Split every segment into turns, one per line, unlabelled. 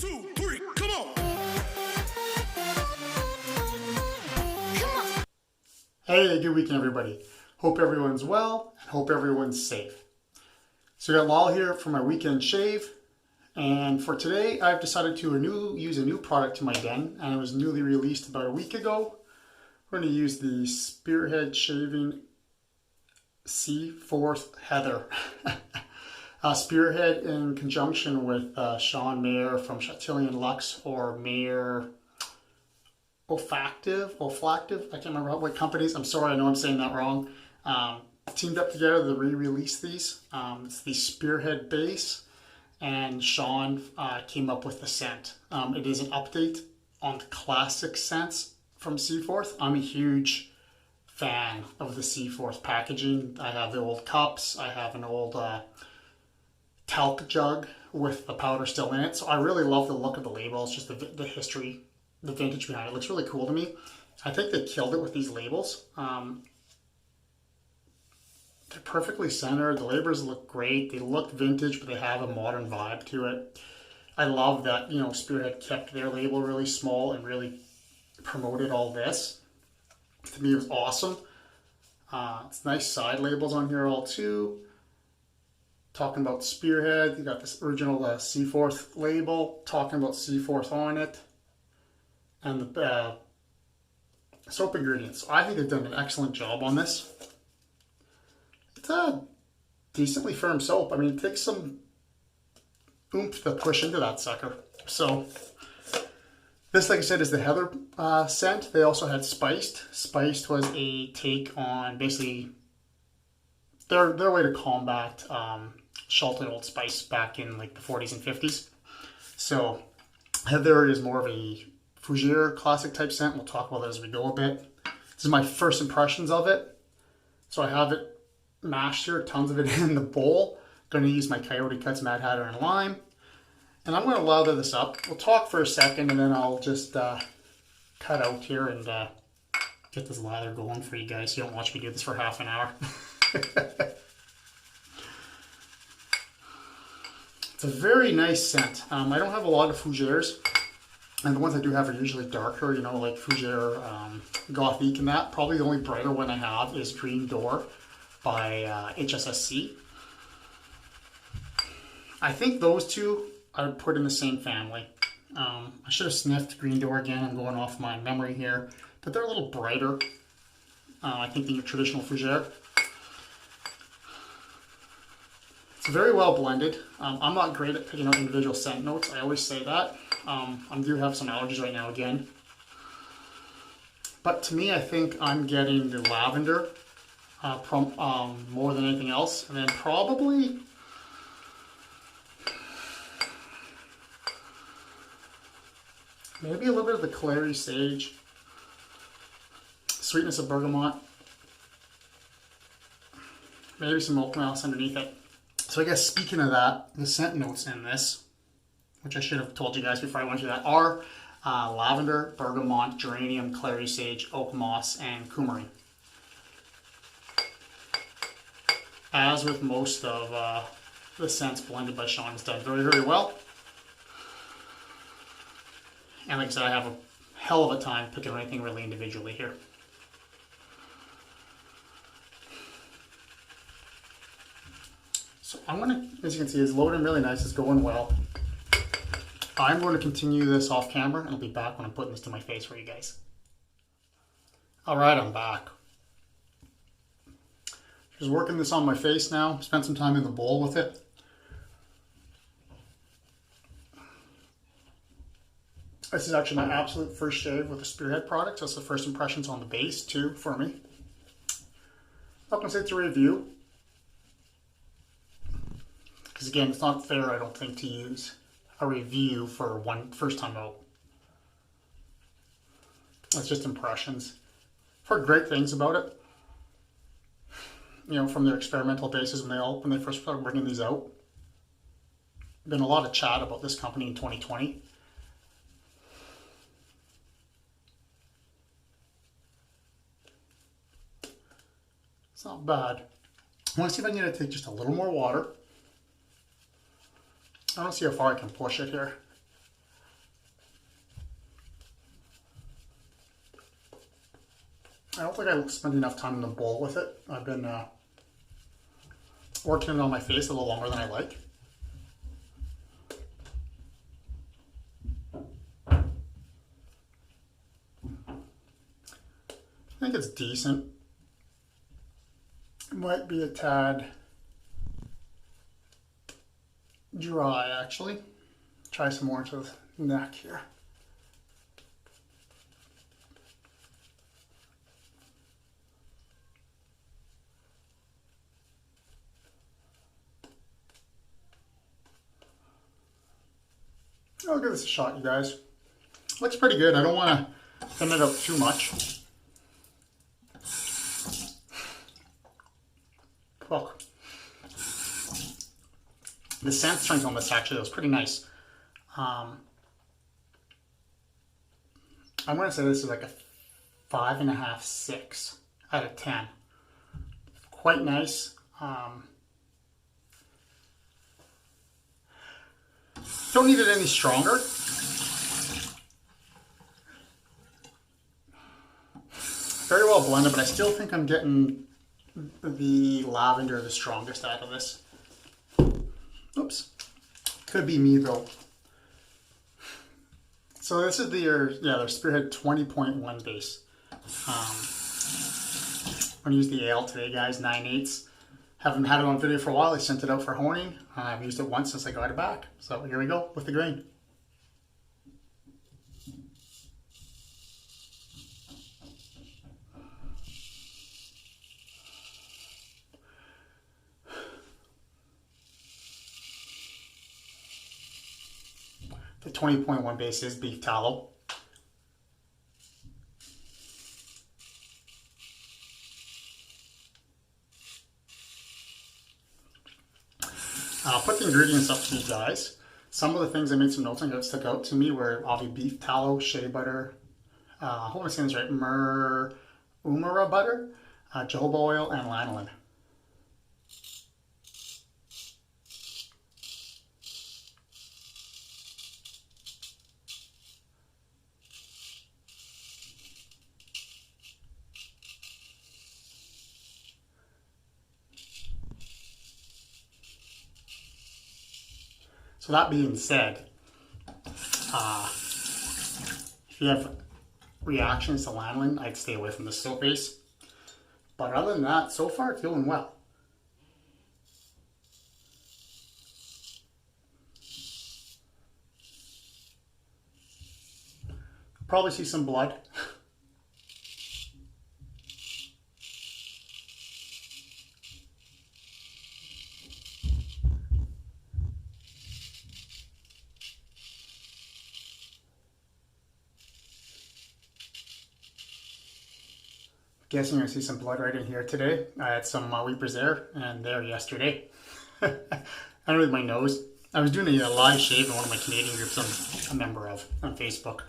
2, 3, come on!
Hey, good weekend everybody. Hope everyone's well, and hope everyone's safe. So I got Lal here for my weekend shave, and for today I've decided to use a new product to my den, and it was newly released about a week ago. We're going to use the Spearhead Shaving Seaforth Heather. Spearhead in conjunction with Sean Maher from Chantilly Luxe, or Maher Olfactive, I can't remember what companies, I'm sorry, I know I'm saying that wrong, teamed up together to re-release these. It's the Spearhead base, and Sean came up with the scent. It is an update on the classic scents from Seaforth. I'm a huge fan of the Seaforth packaging. I have the old cups, I have an old talc jug with the powder still in it, so I really love the look of the labels, just the history, the vintage behind it. It looks really cool to me. I think they killed it with these labels. They're perfectly centered. The labels look great. They look vintage, but they have a modern vibe to it. I love that, you know, Spearhead kept their label really small and really promoted all this. To me, it was awesome. It's nice side labels on here all too. Talking about Spearhead, you got this original Seaforth label, talking about Seaforth on it. And the soap ingredients. So I think they've done an excellent job on this. It's a decently firm soap. I mean, it takes some oomph to push into that sucker. So this, like I said, is the Heather scent. They also had Spiced. Spiced was a take on basically their way to combat Shelton Old Spice back in like the 40s and 50s. So Heather is more of a Fougere classic type scent. We'll talk about that as we go a bit. This is my first impressions of it. So I have it mashed here, tons of it in the bowl. Going to use my Coyote Cuts Mad Hatter and Lime. And I'm going to lather this up. We'll talk for a second and then I'll just cut out here and get this lather going for you guys so you don't watch me do this for half an hour. It's a very nice scent. I don't have a lot of Fougeres. And the ones I do have are usually darker, you know, like Fougere, Gothique and that. Probably the only brighter one I have is Green Door by HSSC. I think those two I would put in the same family. I should have sniffed Green Door again. I'm going off my memory here. But they're a little brighter, I think, than your traditional Fougere. It's very well blended. I'm not great at picking out individual scent notes. I always say that. I do have some allergies right now again. But to me, I think I'm getting the lavender more than anything else. And then probably maybe a little bit of the clary sage, sweetness of bergamot, maybe some oak mouse underneath it. So I guess speaking of that, the scent notes in this, which I should have told you guys before I went through that, are lavender, bergamot, geranium, clary sage, oak moss, and coumarin. As with most of the scents blended by Sean, it's done very, very well. And like I said, I have a hell of a time picking anything really individually here. So I'm going to, as you can see, it's loading really nice. It's going well. I'm going to continue this off camera and I'll be back when I'm putting this to my face for you guys. Alright, I'm back. Just working this on my face now. Spent some time in the bowl with it. This is actually my absolute first shave with the Spearhead product. So it's the first impressions on the base too for me. Not going to say it's a review. Because again, it's not fair, I don't think, to use a review for first time out. It's just impressions. I've heard great things about it. You know, from their experimental basis when they first started bringing these out. Been a lot of chat about this company in 2020. It's not bad. I want to see if I can take just a little more water. I don't see how far I can push it here. I don't think I spent enough time in the bowl with it. I've been working it on my face a little longer than I like. I think it's decent. It might be a tad dry, actually. Try some more into the neck here. I'll give this a shot, you guys. Looks pretty good. I don't want to thin it up too much. Look. The scent strength on this actually was pretty nice. I'm going to say this is like a 5.5, 6 out of 10. Quite nice. Don't need it any stronger. Very well blended, but I still think I'm getting the lavender the strongest out of this. Oops. Could be me though. So this is their Spearhead 20.1 base. I'm going to use the ale today, guys, 9/8. Haven't had it on video for a while. I sent it out for honing. I've used it once since I got it back. So here we go with the grain. The 20.1 base is beef tallow. I'll put the ingredients up to you guys. Some of the things I made some notes on that stuck out to me were obviously beef tallow, shea butter, I hope I'm saying this right, Maher butter, jojoba oil, and lanolin. So that being said, if you have reactions to lanolin, I'd stay away from the soap base. But other than that, so far it's doing well. Probably see some blood. Guessing I see some blood right in here today. I had some weepers there and there yesterday. Underneath my nose. I was doing a live shave in one of my Canadian groups I'm a member of on Facebook.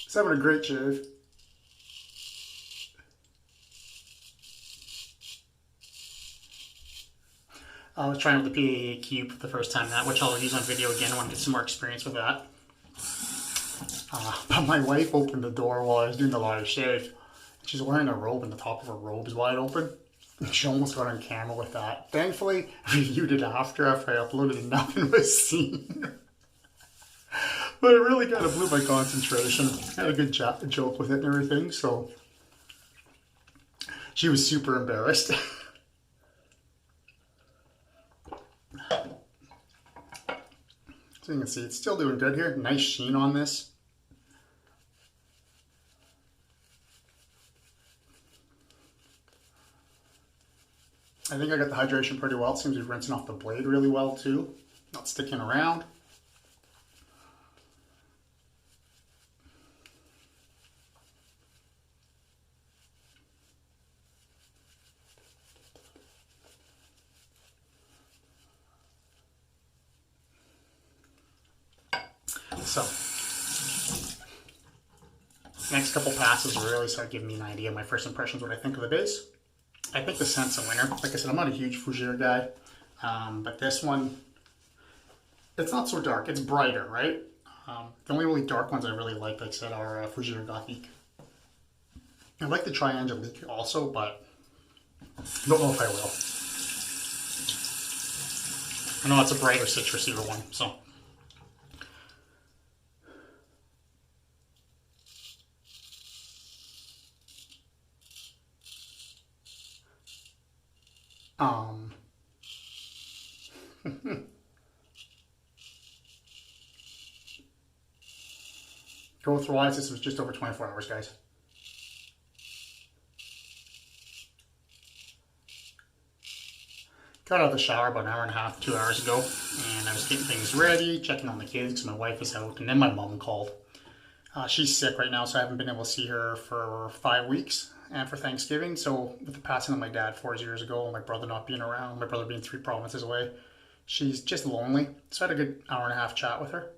It's having a great shave. I was trying with the PAA cube for the first time, which I'll use on video again. I want to get some more experience with that. But my wife opened the door while I was doing the live shave. She's wearing a robe and the top of her robe is wide open. She almost got on camera with that. Thankfully, I reviewed it after I uploaded and nothing was seen. But it really kind of blew my concentration. I had a good joke with it and everything, so she was super embarrassed. So you can see it's still doing good here. Nice sheen on this. I think I got the hydration pretty well. It seems to be rinsing off the blade really well too. Not sticking around. So, next couple passes really start giving me an idea of my first impressions, what I think of the base. I think the scent's a winner. Like I said, I'm not a huge fougere guy, but this one, it's not so dark. It's brighter, right? The only really dark ones I really like I said, are Fougere Gothique. I like the Triangelique also, but don't know if I will. I know it's a brighter citrusy one, so. Growth-wise, this was just over 24 hours, guys. Got out of the shower about an hour and a half, 2 hours ago, and I was getting things ready, checking on the kids because my wife is out, and then my mom called. She's sick right now, so I haven't been able to see her for 5 weeks, and for Thanksgiving. So with the passing of my dad 4 years ago, and my brother not being around, my brother being 3 provinces away, she's just lonely. So I had a good hour and a half chat with her.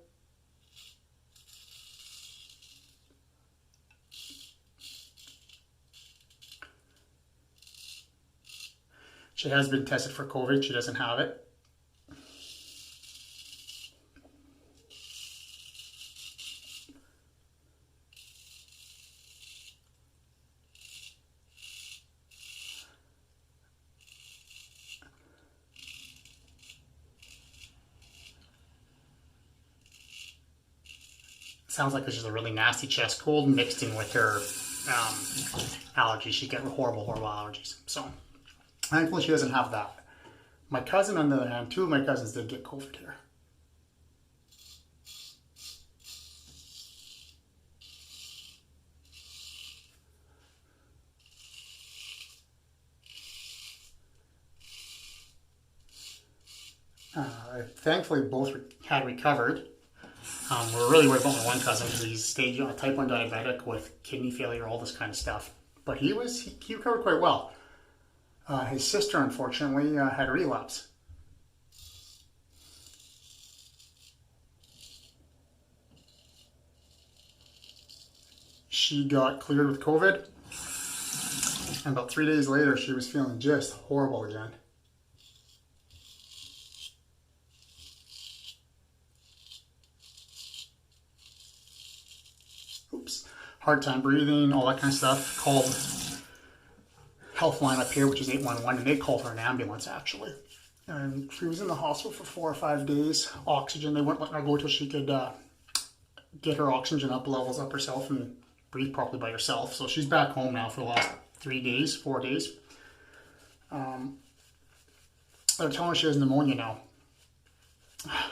She has been tested for COVID. She doesn't have it. Sounds like it's just a really nasty chest cold mixed in with her allergies. She got horrible, horrible allergies. So thankfully she doesn't have that. My cousin, on the other hand, 2 of my cousins did get COVID here. Thankfully both had recovered. We're really worried about my one cousin because he's type 1 diabetic with kidney failure, all this kind of stuff. But he recovered quite well. His sister, unfortunately, had a relapse. She got cleared with COVID, and about 3 days later, she was feeling just horrible again. Hard time breathing, all that kind of stuff. Called Healthline up here, which is 811, and they called her an ambulance, actually. And she was in the hospital for 4 or 5 days. Oxygen, they wouldn't let her go until she could get her oxygen levels up herself and breathe properly by herself. So she's back home now for the last 4 days. They're telling her she has pneumonia now.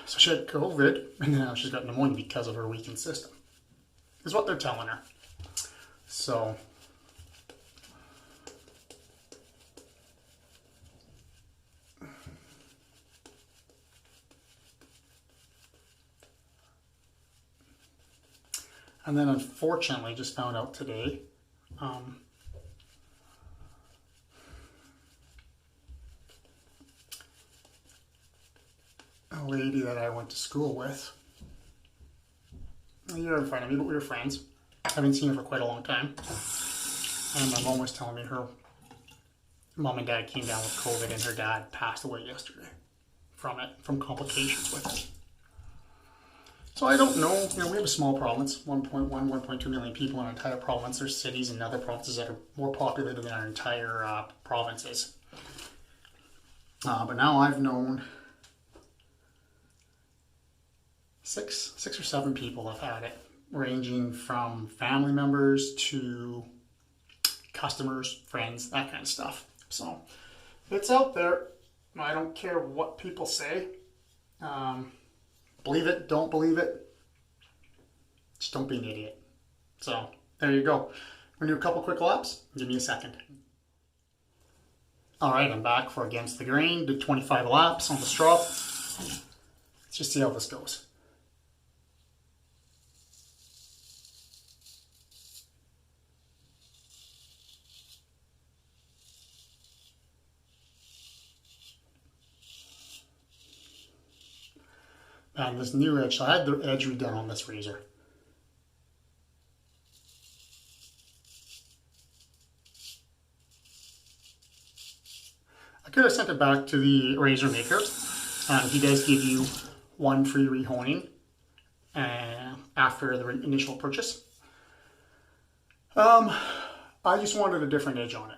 So she had COVID, and now she's got pneumonia because of her weakened system, is what they're telling her. So, and then unfortunately, just found out today, a lady that I went to school with, you're in front of me, but we were friends. I haven't seen her for quite a long time. And my mom was telling me her mom and dad came down with COVID, and her dad passed away yesterday from complications with it. So I don't know. We have a small province, 1.2 million people in our entire province. There's cities and other provinces that are more populated than our entire provinces. But now I've known six or seven people have had it, ranging from family members to customers, friends, that kind of stuff. So it's out there. I don't care what people say. Believe it, don't believe it. Just don't be an idiot. So there you go. We're going to do a couple quick laps. Give me a second. All right, I'm back for Against the Grain. Did 25 laps on the straw. Let's just see how this goes. And this new edge, so I had the edge redone on this razor. I could have sent it back to the razor maker. He does give you one free rehoning, after the initial purchase. I just wanted a different edge on it.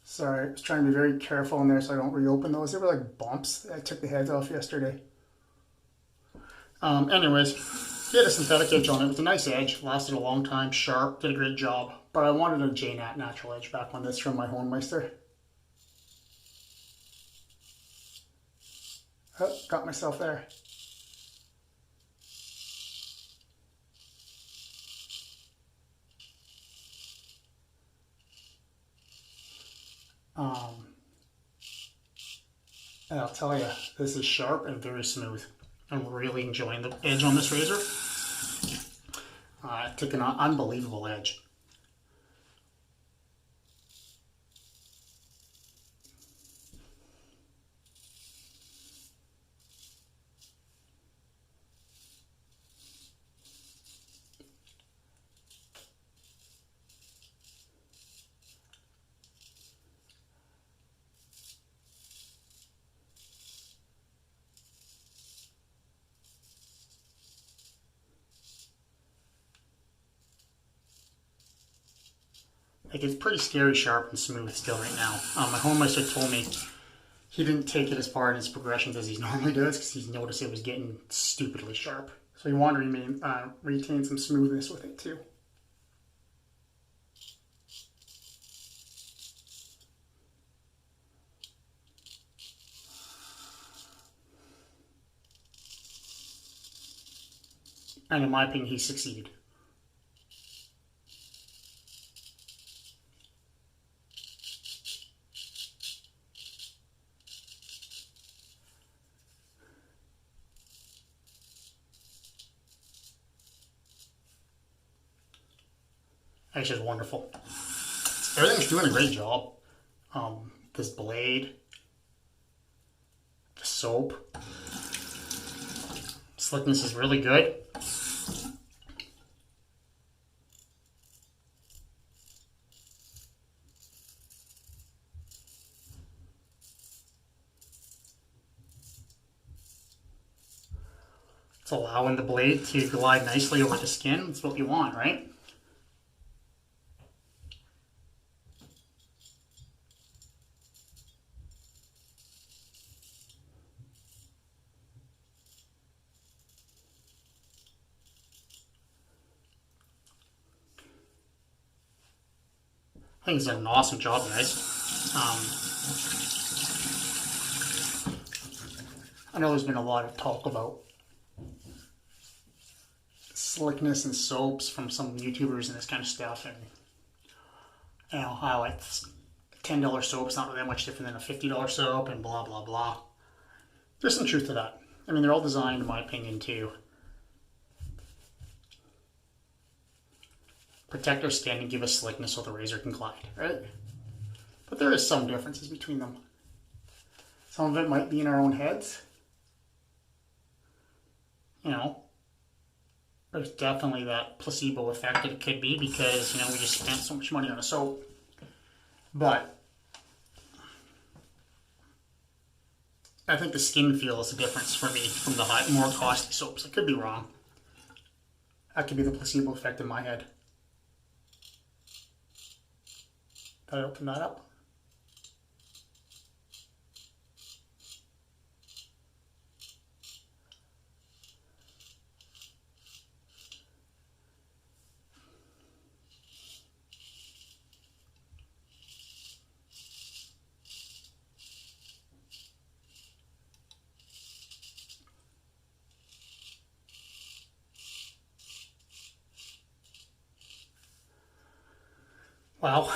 Sorry, I was trying to be very careful in there so I don't reopen those. They were like bumps. I took the heads off yesterday. Anyways, he had a synthetic edge on it. It was a nice edge. Lasted a long time. Sharp. Did a great job. But I wanted a JNat natural edge back on this from my Hohenmeister. Oh, got myself there. And I'll tell you, this is sharp and very smooth. I'm really enjoying the edge on this razor. It took an unbelievable edge. Like, it's pretty scary sharp and smooth still right now. My Hohenmeister told me he didn't take it as far in his progressions as he normally does because he's noticed it was getting stupidly sharp. So he wanted to retain some smoothness with it too. And in my opinion, he succeeded. It's just wonderful. Everything's doing a great job. This blade, the soap, slickness is really good. It's allowing the blade to glide nicely over the skin. That's what you want, right? I think it's done an awesome job, guys. I know there's been a lot of talk about slickness and soaps from some YouTubers and this kind of stuff, and you know how it's $10 soap's not really that much different than a $50 soap, and blah blah blah. There's some truth to that. I mean, they're all designed, in my opinion, to protect our skin and give us slickness so the razor can glide, right? But there is some differences between them. Some of it might be in our own heads. You know, there's definitely that placebo effect that it could be because, you know, we just spent so much money on a soap. But I think the skin feel is the difference for me from the more costly soaps. I could be wrong. That could be the placebo effect in my head. Did I open that up? Wow.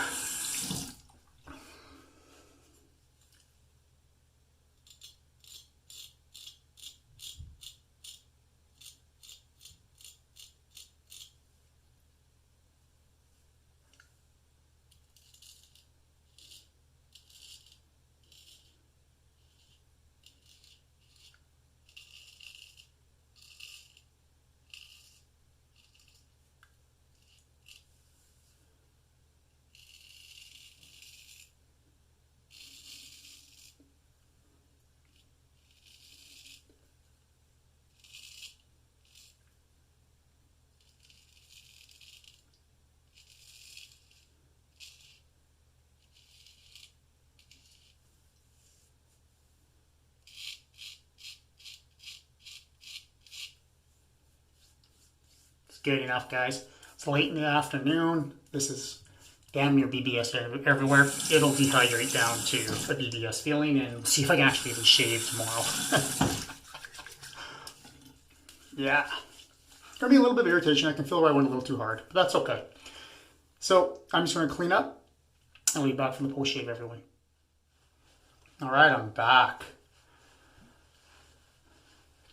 good enough, guys. It's late in the afternoon. This is damn near BBS everywhere. It'll dehydrate down to a BBS feeling, and see if I can actually even shave tomorrow. Yeah. Gonna be a little bit of irritation. I can feel where I went a little too hard, but that's okay. So I'm just gonna clean up, and we'll be back from the post shave, everyone. All right, I'm back.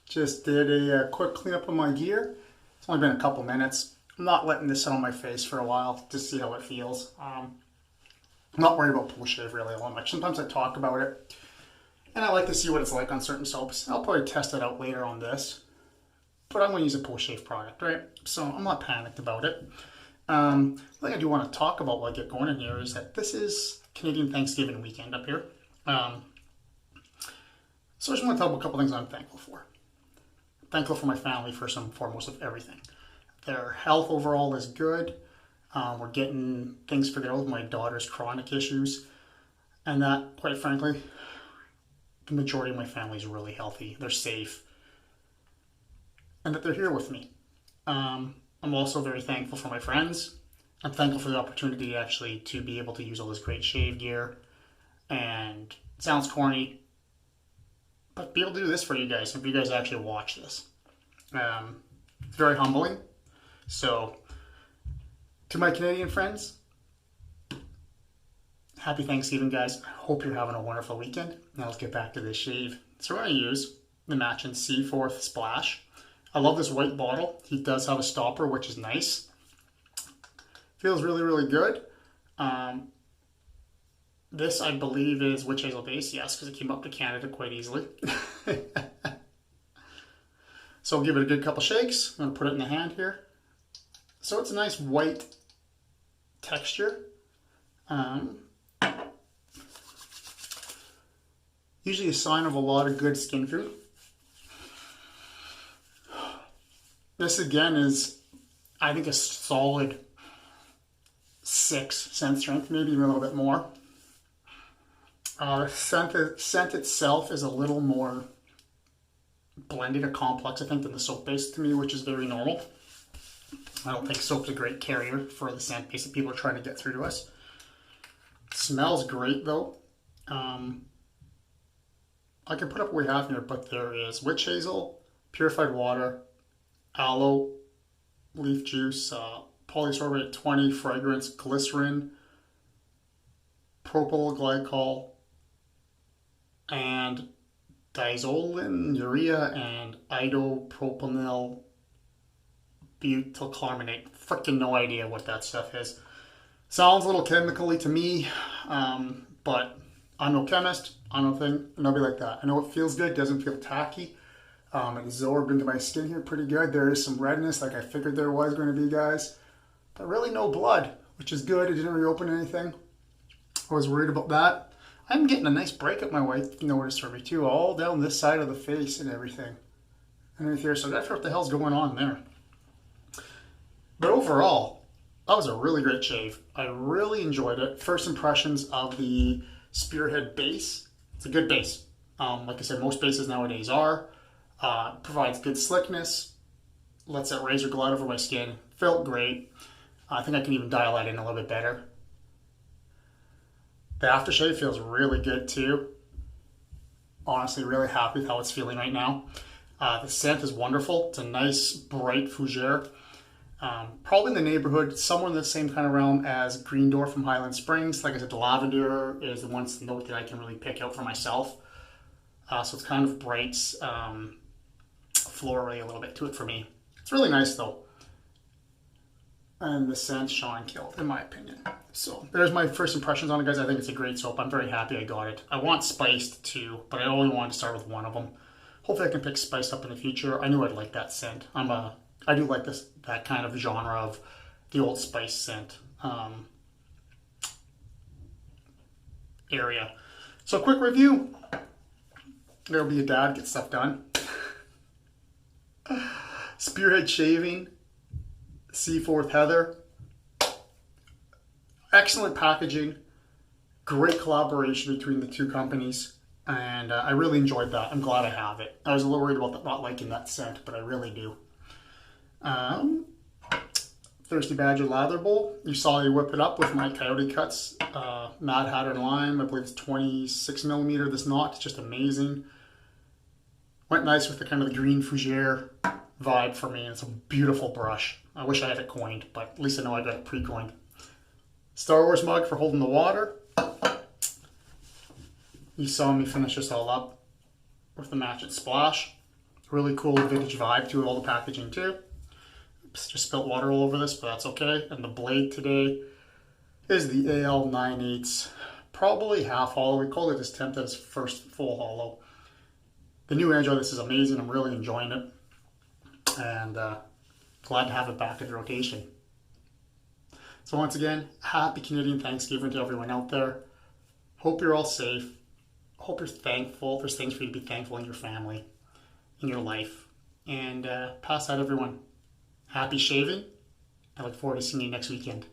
Just did a quick cleanup of my gear. It's only been a couple minutes. I'm not letting this sit on my face for a while to see how it feels. I'm not worried about post shave really all much. Sometimes I talk about it, and I like to see what it's like on certain soaps. I'll probably test it out later on this, but I'm going to use a post shave product, right? So I'm not panicked about it. The thing I do want to talk about while I get going in here is that this is Canadian Thanksgiving weekend up here. So I just want to talk about a couple things I'm thankful for. I'm thankful for my family first and foremost of everything. Their health overall is good. We're getting things figured out with my daughter's chronic issues. And that, quite frankly, the majority of my family is really healthy. They're safe. And that they're here with me. I'm also very thankful for my friends. I'm thankful for the opportunity actually to be able to use all this great shave gear. And it sounds corny, but be able to do this for you guys, if you guys actually watch this. It's very humbling. So, to my Canadian friends, happy Thanksgiving, guys. I hope you're having a wonderful weekend. Now let's get back to this shave. So we're going to use the matching Seaforth Splash. I love this white bottle. He does have a stopper, which is nice. Feels really, really good. This, I believe, is witch hazel base. Yes, because it came up to Canada quite easily. So I'll give it a good couple shakes. I'm going to put it in the hand here. So it's a nice white texture. Usually a sign of a lot of good skin food. This again is, I think, a solid 6 scent strength, maybe even a little bit more. Scent itself is a little more blended or complex, I think, than the soap base to me, which is very normal. I don't think soap's a great carrier for the scent base that people are trying to get through to us. Smells great though. I can put up what we have here, but there is witch hazel, purified water, aloe, leaf juice, polysorbate 20, fragrance, glycerin, propyl glycol, and diazolin, urea, and isopropanol butylcarbonate. Freaking no idea what that stuff is. Sounds a little chemically to me, but I'm no chemist. I don't think nobody like that. I know it feels good, doesn't feel tacky. It absorbed into my skin here pretty good. There is some redness, like I figured there was going to be, guys, but really no blood, which is good. It didn't reopen anything. I was worried about that. I'm getting a nice break up my wife noticed for me too, all down this side of the face and everything. Underneath here, so I gotta figure out what the hell's going on there. But overall, that was a really great shave. I really enjoyed it. First impressions of the Spearhead base. It's a good base. Like I said, most bases nowadays are. Provides good slickness. Lets that razor glide over my skin. Felt great. I think I can even dial that in a little bit better. The aftershave feels really good too. Honestly, really happy with how it's feeling right now. The scent is wonderful. It's a nice, bright fougere. Probably in the neighborhood, somewhere in the same kind of realm as Green Door from Highland Springs. Like I said, the lavender is the one note that I can really pick out for myself. So it's kind of bright, florally a little bit to it for me. It's really nice though. And the scent Sean killed, in my opinion. So there's my first impressions on it, guys. I think it's a great soap. I'm very happy I got it. I want spiced too, but I only wanted to start with one of them. Hopefully I can pick spiced up in the future. I knew I'd like that scent. I do like that kind of genre of the Old Spice scent area. So quick review. There'll be a dad, get stuff done. Spearhead shaving. Seaforth Heather. Excellent packaging. Great collaboration between the two companies. And I really enjoyed that. I'm glad I have it. I was a little worried about not liking that scent, but I really do. Thirsty Badger Lather Bowl. You saw me whip it up with my Coyote Cuts Mad Hatter Lime. I believe it's 26 millimeter. This knot is just amazing. Went nice with the kind of the green fougere vibe for me. It's a beautiful brush. I wish I had it coined, but at least I know I got it pre-coined. Star Wars mug for holding the water. You saw me finish this all up with the Match It Splash. Really cool vintage vibe to it, all the packaging too. Oops, just spilled water all over this, but that's okay. And the blade today is the AL 9/8, probably half hollow. We called it as temp as first full hollow. The new edge on this is amazing. I'm really enjoying it. And glad to have it back in rotation. So once again, happy Canadian Thanksgiving to everyone out there. Hope you're all safe. Hope you're thankful. There's things for you to be thankful in your family, in your life. And pass out everyone. Happy shaving. I look forward to seeing you next weekend.